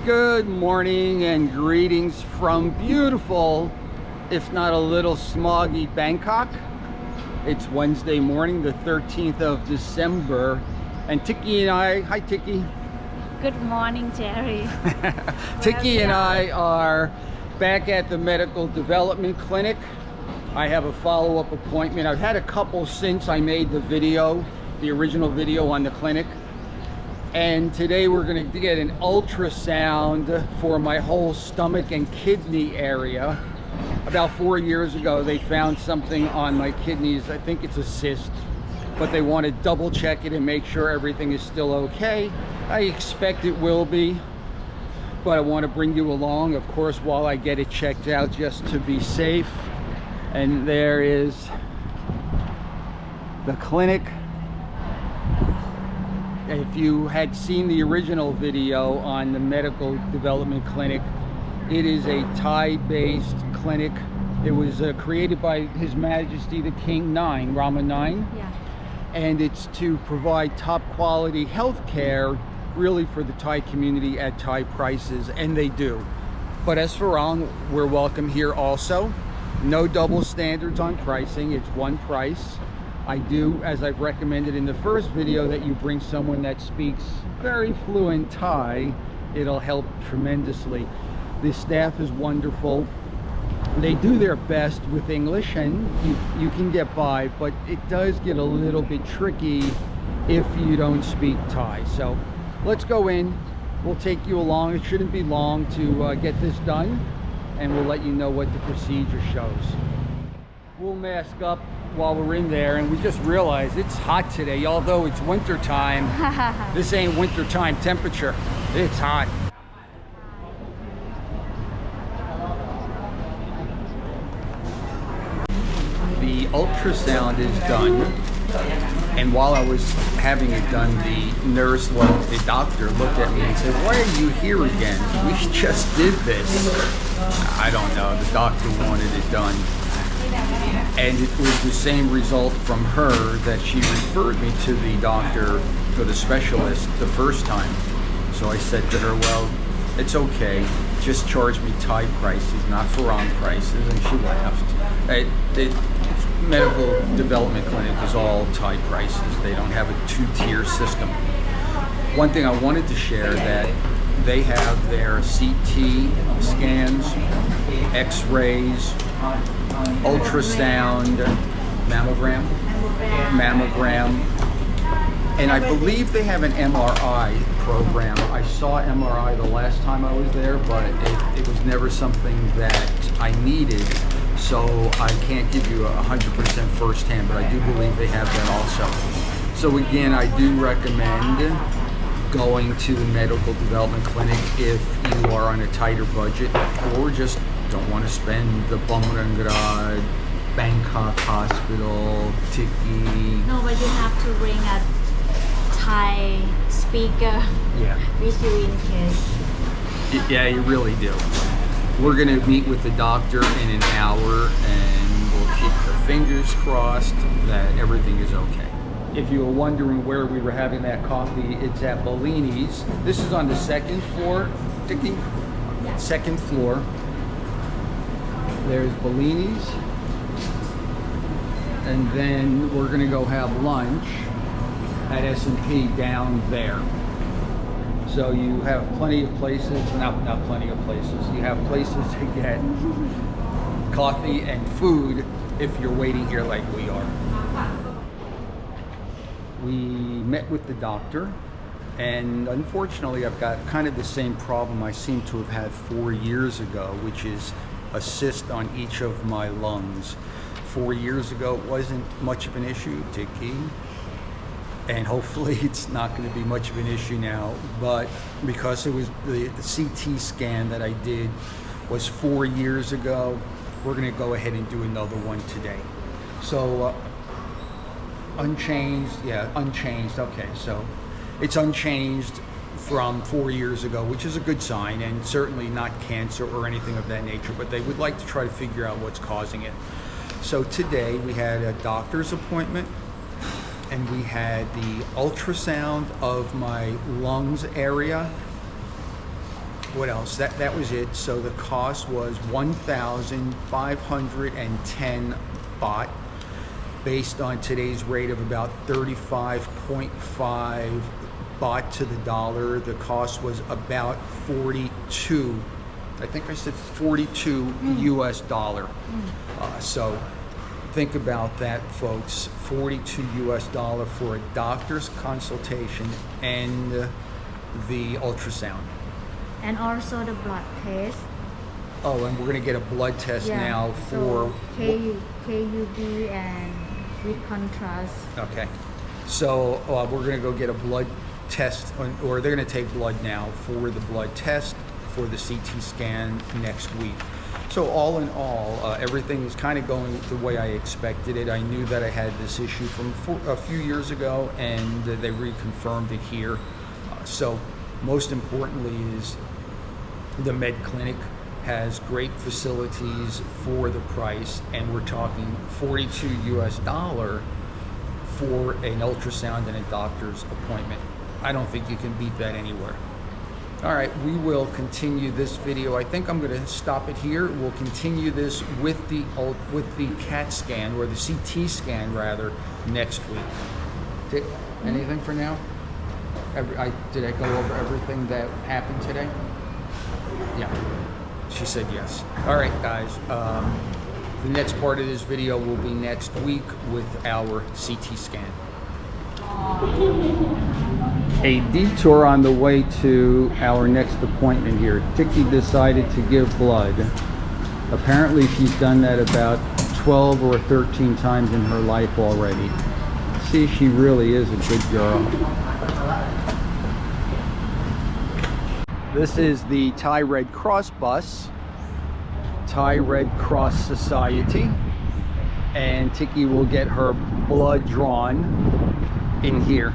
Good morning and greetings from beautiful, if not a little smoggy, Bangkok. It's Wednesday morning, the 13th of December, and Tikkie and I, hi Tikkie. Good morning, Jerry. Tikkie and I are back at the Medical Development Clinic. I have a follow-up appointment. I've had a couple since I made the video, the original video on the clinic. And today we're going to get an ultrasound for my whole stomach and kidney area. About 4 years ago, they found something on my kidneys. I think it's a cyst, but they want to double check it and make sure everything is still okay. I expect it will be, but I want to bring you along, of course, while I get it checked out just to be safe. And there is the clinic. If you had seen the original video on the Medical Development Clinic, it is a Thai-based clinic. It was created by His Majesty the King Rama 9. Yeah. And it's to provide top quality health care really for the Thai community at Thai prices, and they do. But as for wrong, we're welcome here also. No double standards on pricing, it's one price. I do, as I've recommended in the first video, that you bring someone that speaks very fluent Thai. It'll help tremendously. The staff is wonderful. They do their best with English, and you can get by, but it does get a little bit tricky if you don't speak Thai. So let's go in. We'll take you along. It shouldn't be long to get this done, and we'll let you know what the procedure shows. We'll mask up while we're in there, and we just realized it's hot today. Although it's winter time, this ain't winter time temperature. It's hot. The ultrasound is done, and while I was having it done, the doctor looked at me and said, "Why are you here again? We just did this." I don't know, the doctor wanted it done. And it was the same result from her that she referred me to the doctor, or the specialist, the first time. So I said to her, "Well, it's okay, just charge me Thai prices, not Farang prices," and she laughed. The Medical Development Clinic is all Thai prices. They don't have a two-tier system. One thing I wanted to share, that they have their CT scans, X-rays, ultrasound, mammogram, and I believe they have an MRI program. I saw MRI the last time I was there, but it was never something that I needed, so I can't give you 100% firsthand, but I do believe they have that also. So again, I do recommend going to the Medical Development Clinic if you are on a tighter budget, or just don't want to spend the Bumrangad, Bangkok Hospital, Tikkie. No, but you have to bring a Thai speaker with you in case. Yeah, you really do. We're going to meet with the doctor in an hour, and we'll keep the fingers crossed that everything is okay. If you were wondering where we were having that coffee, it's at Bellini's. This is on the second floor, Tikkie? Yeah. Second floor. There's Bellini's. And then we're gonna go have lunch at S&P down there. So you have plenty of places, not plenty of places, you have places to get coffee and food if you're waiting here like we are. We met with the doctor, and unfortunately I've got kind of the same problem I seem to have had 4 years ago, which is a cyst on each of my lungs. 4 years ago it wasn't much of an issue, Tikkie, and hopefully it's not going to be much of an issue now, but because it was the CT scan that I did was 4 years ago, we're going to go ahead and do another one today. So unchanged, okay, so it's unchanged from 4 years ago, which is a good sign, and certainly not cancer or anything of that nature, but they would like to try to figure out what's causing it. So today we had a doctor's appointment, and we had the ultrasound of my lungs area, what else? That was it. So the cost was 1,510 baht, based on today's rate of about 35.5 baht to the dollar. The cost was about 42. I think I said 42 US dollar. So think about that, folks. 42 US dollar for a doctor's consultation and the ultrasound. And also the blood test. Oh, and we're going to get a blood test now for KUB and with contrast. Okay. So we're going to go get a blood test, or they're going to take blood now for the blood test for the CT scan next week. So all in all, everything is kind of going the way I expected it. I knew that I had this issue from a few years ago, and they reconfirmed it here. So most importantly is the med clinic has great facilities for the price, and we're talking 42 US dollar for an ultrasound and a doctor's appointment. I don't think you can beat that anywhere. All right, we will continue this video. I think I'm going to stop it here. We'll continue this with the CAT scan, or the CT scan rather, next week. Anything for now? Did I go over everything that happened today? Yeah, she said yes. All right, guys. The next part of this video will be next week with our CT scan. A detour on the way to our next appointment here. Tikkie decided to give blood. Apparently she's done that about 12 or 13 times in her life already. See, she really is a good girl. This is the Thai Red Cross bus, Thai Red Cross Society, and Tikkie will get her blood drawn in here.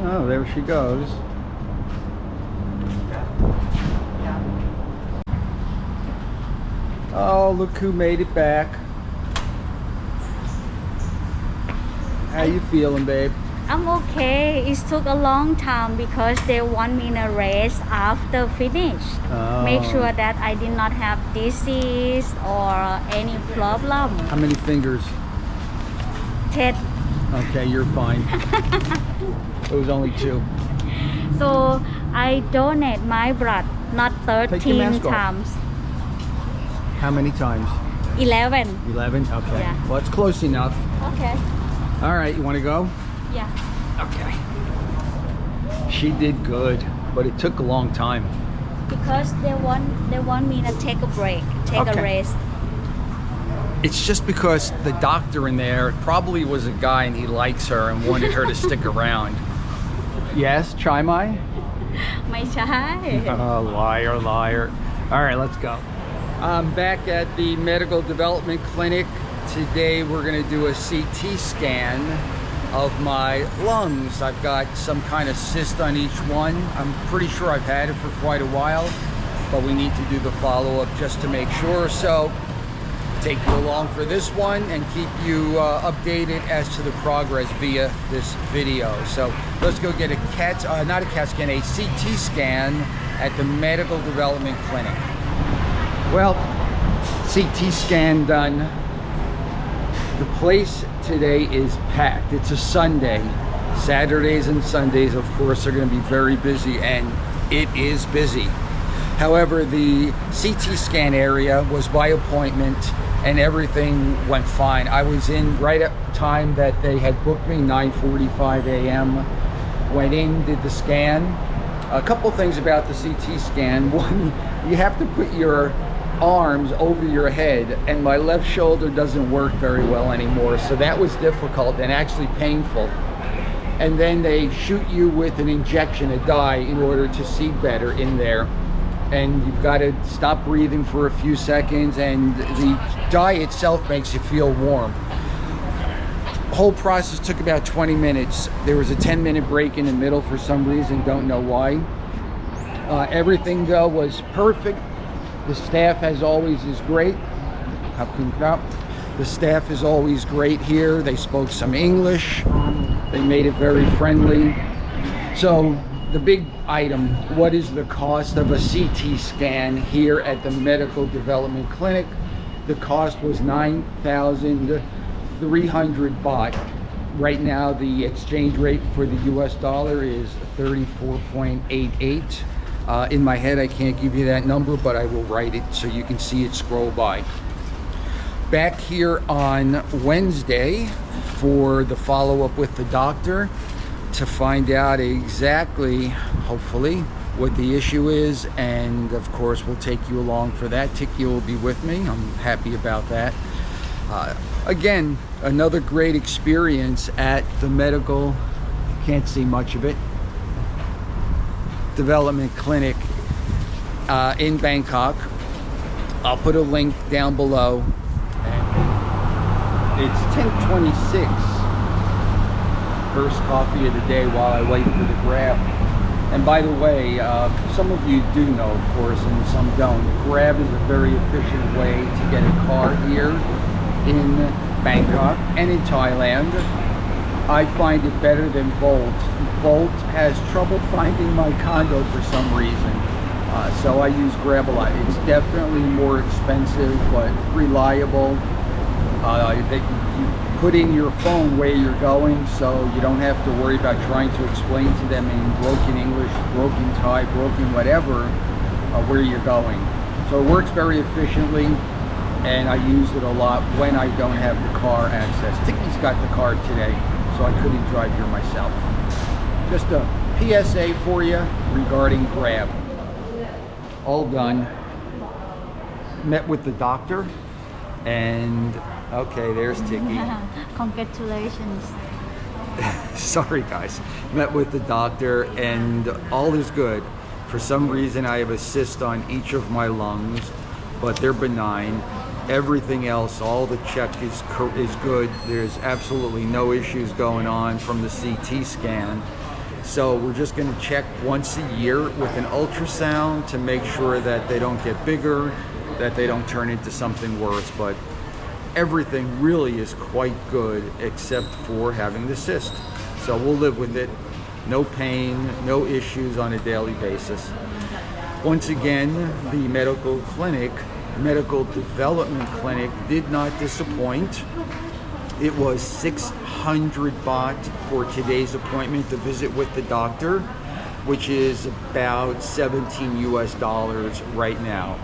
Oh, there she goes. Oh, look who made it back. How you feeling, babe? I'm okay. It took a long time because they want me to rest after finish. Oh. Make sure that I did not have disease or any problem. How many fingers? 10. Okay, you're fine. It was only 2. So I donate my blood not 13 times. How many times? 11. 11? Okay. Yeah. Well, it's close enough. Okay. All right, you want to go? Yeah. Okay. She did good, but it took a long time. Because they want me to take a break, take a rest. It's just because the doctor in there probably was a guy and he likes her and wanted her to stick around. Yes, Chai Mai? ไม่ใช่ Oh, liar, liar. All right, let's go. I'm back at the Medical Development Clinic. Today we're going to do a CT scan of my lungs. I've got some kind of cyst on each one. I'm pretty sure I've had it for quite a while, but we need to do the follow-up just to make sure. So take you along for this one and keep you updated as to the progress via this video. So let's go get a not a CAT scan, a CT scan at the Medical Development Clinic. Well, CT scan done. The place today is packed. It's a Sunday. Saturdays and Sundays, of course, are going to be very busy, and it is busy. However, the CT scan area was by appointment and everything went fine. I was in right at the time that they had booked me, 9:45 a.m. Went in, did the scan. A couple things about the CT scan. One, you have to put your arms over your head, and my left shoulder doesn't work very well anymore, so that was difficult and actually painful. And then they shoot you with an injection, a dye, in order to see better in there. And you've got to stop breathing for a few seconds, and the dye itself makes you feel warm. The whole process took about 20 minutes. There was a 10-minute break in the middle for some reason, don't know why. Everything though was perfect. The staff, as always, is great. The staff is always great here. They spoke some English. They made it very friendly. So the big item, what is the cost of a CT scan here at the Medical Development Clinic? The cost was 9,300 baht. Right now the exchange rate for the US dollar is 34.88. In my head I can't give you that number, but I will write it so you can see it scroll by. Back here on Wednesday for the follow-up with the doctor to find out exactly, hopefully, what the issue is, and of course we'll take you along for that. Tikkie will be with me. I'm happy about that. Again, another great experience at the medical, can't see much of it, development clinic in Bangkok. I'll put a link down below. It's 10:26. First coffee of the day while I wait for the Grab. And by the way, some of you do know, of course, and some don't. Grab is a very efficient way to get a car here in Bangkok and in Thailand. I find it better than Bolt. Bolt has trouble finding my condo for some reason. So I use Grab a lot. It's definitely more expensive, but reliable. You put in your phone where you're going, so you don't have to worry about trying to explain to them in broken English, broken Thai, broken whatever, where you're going. So it works very efficiently, and I use it a lot when I don't have the car access. Tikkie's got the car today, so I couldn't drive here myself. Just a PSA for you regarding Grab. All done. Met with the doctor, and okay, there's Tikkie. Congratulations. Sorry guys. Met with the doctor and all is good. For some reason I have a cyst on each of my lungs, but they're benign. Everything else, all the check is good. There's absolutely no issues going on from the CT scan. So we're just going to check once a year with an ultrasound to make sure that they don't get bigger, that they don't turn into something worse. But everything really is quite good except for having the cyst. So we'll live with it. No pain, no issues on a daily basis. Once again, the medical development clinic did not disappoint. It was 600 baht for today's appointment to visit with the doctor, which is about 17 US dollars right now.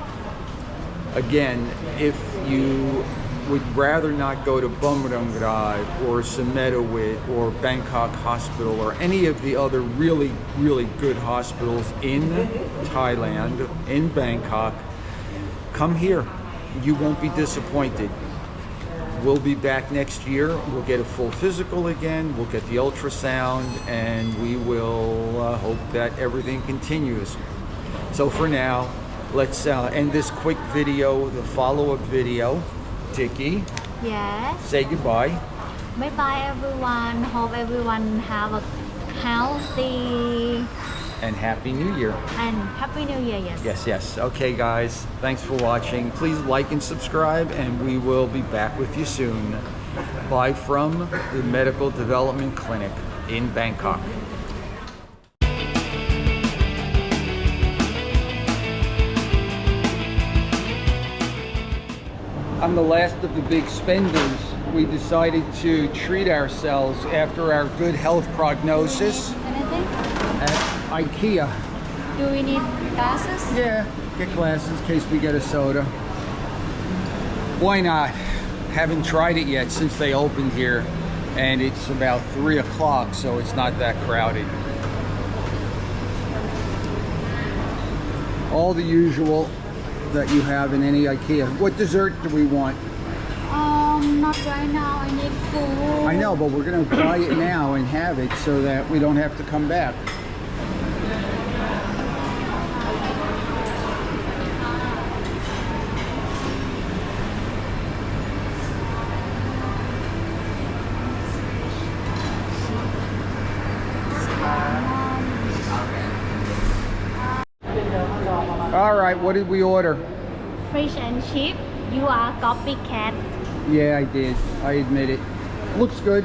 Again, if you would rather not go to Bumrungrad or Sumettawit or Bangkok Hospital or any of the other really, really good hospitals in Thailand, in Bangkok, come here. You won't be disappointed. We'll be back next year. We'll get a full physical again. We'll get the ultrasound, and we will hope that everything continues. So for now, let's end this quick video, the follow-up video. Tikkie, Yes. say goodbye. Bye bye everyone. Hope everyone have a healthy And Happy New Year. and Happy New Year. Yes. Yes. Okay, guys. Thanks for watching. Please like and subscribe, and we will be back with you soon. Bye from the Medical Development Clinic in Bangkok. I'm the last of the big spenders. We decided to treat ourselves after our good health prognosis Anything? at IKEA. Do we need glasses? Yeah, get glasses in case we get a soda. Why not? Haven't tried it yet since they opened here, and it's about 3 o'clock, so it's not that crowded. All the usual that you have in any IKEA. What dessert do we want? Not right now. I need food. I know, but we're gonna buy it now and have it so that we don't have to come back. All right, what did we order? Fish and chip. You are copycat. Yeah, I did. I admit it. Looks good.